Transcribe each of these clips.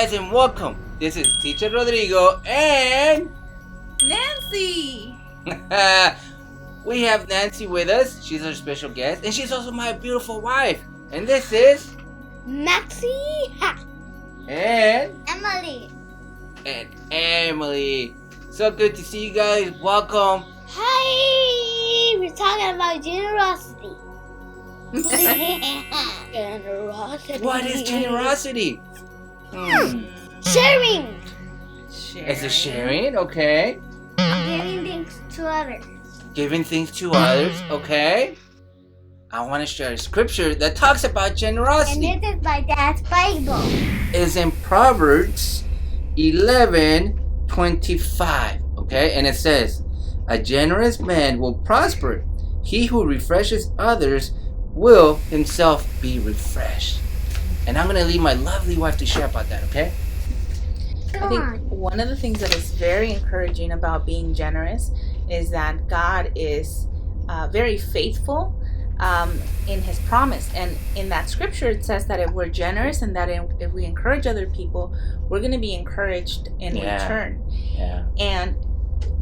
guys, and welcome. This is Teacher Rodrigo and Nancy. We have Nancy with us. She's our special guest, and she's also my beautiful wife. And this is Maxie and Emily. And Emily. So good to see you guys. Welcome. Hi, we're talking about generosity. Generosity. What is generosity? Sharing. It's a sharing, okay. Giving things to others. Giving things to others, okay. I want to share a scripture that talks about generosity. And this is my dad's Bible. Is in Proverbs 11:25, okay? And it says, "A generous man will prosper. He who refreshes others will himself be refreshed." And I'm going to leave my lovely wife to share about that, okay? I think one of the things that is very encouraging about being generous is that God is very faithful in His promise. And in that scripture, it says that if we're generous and that if we encourage other people, we're going to be encouraged in return. Yeah. And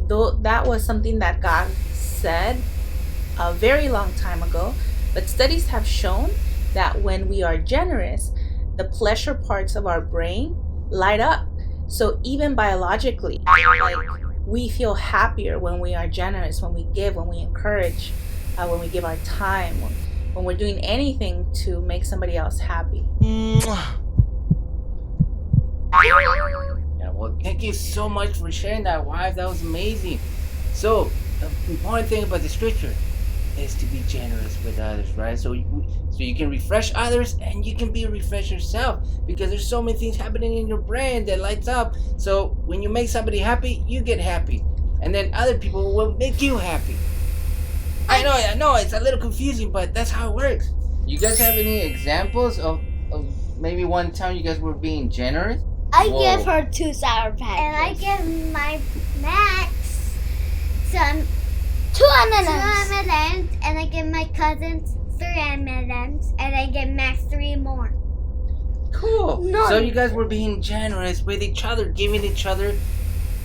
though that was something that God said a very long time ago, but studies have shown that when we are generous, the pleasure parts of our brain light up. So even biologically, like, we feel happier when we are generous, when we give, when we encourage, when we give our time, when we're doing anything to make somebody else happy. Yeah, well, thank you so much for sharing that, wife. That was amazing. So, the important thing about the scripture is to be generous with others, right? So you can refresh others and you can be refreshed yourself, because there's so many things happening in your brain that lights up. So when you make somebody happy, you get happy, and then other people will make you happy. I know it's a little confusing, but that's how it works. You guys have any examples of maybe one time you guys were being generous? I give her 2 Sour Patches. And I give my Max some 2 M&Ms, and I give my cousins 3 M&Ms, and I give Max 3 more. Cool. No. So you guys were being generous with each other, giving each other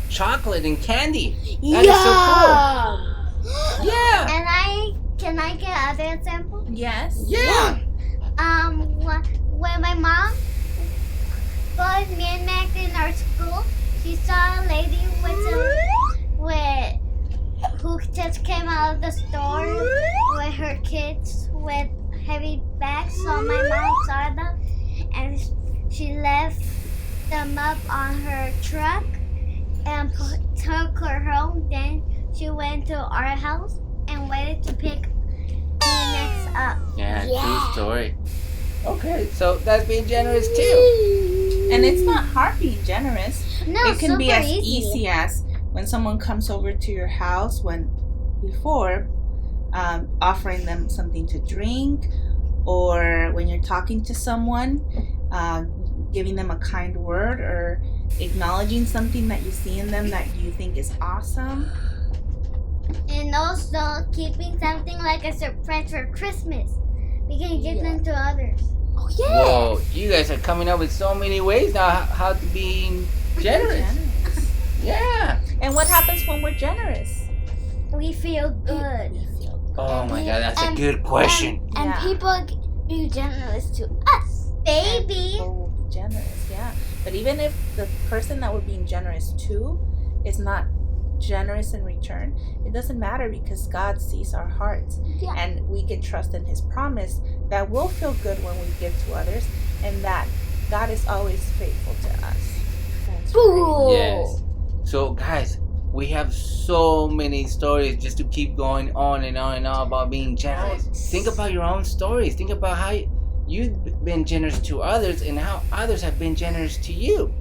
chocolate and candy. That is so cool. Yeah. And can I get other example? Yes. Yeah. When my mom was me and Max in our school, she saw a lady who just came out of the store with her kids with heavy bags. So my mom saw them and she left them up on her truck and took her home. Then she went to our house and waited to pick me next up. Yeah, true story. Okay, so that's being generous too. And it's not hard being generous. No, it can be as super easy as when someone comes over to your house before offering them something to drink, or when you're talking to someone, giving them a kind word, or acknowledging something that you see in them that you think is awesome. And also keeping something like a surprise for Christmas. We can give them to others. Oh yeah! Whoa, you guys are coming up with so many ways now how to be generous. Yeah. And what happens when we're generous? We feel good. Oh my God, that's a good question. And people be generous to us. Baby. People will be generous, yeah. But even if the person that we're being generous to is not generous in return, it doesn't matter, because God sees our hearts. Yeah. And we can trust in His promise that we'll feel good when we give to others, and that God is always faithful to us. That's right. Yes. So guys, we have so many stories just to keep going on and on and on about being generous. Think about your own stories. Think about how you've been generous to others and how others have been generous to you.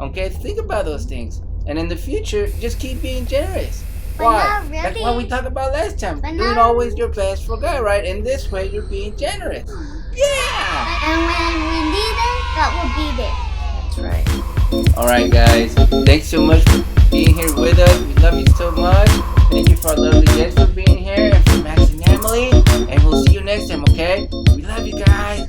Okay, think about those things. And in the future, just keep being generous. But Why? not really. That's what we talked about last time. But Doing not- always your best for God, right? And this way, you're being generous. Yeah! And when we need it, God will be there. That's right. All right, guys. Thanks so much for being here with us. We love you so much. Thank you for our lovely guests for being here, and for Max and Emily. And we'll see you next time, okay? We love you guys.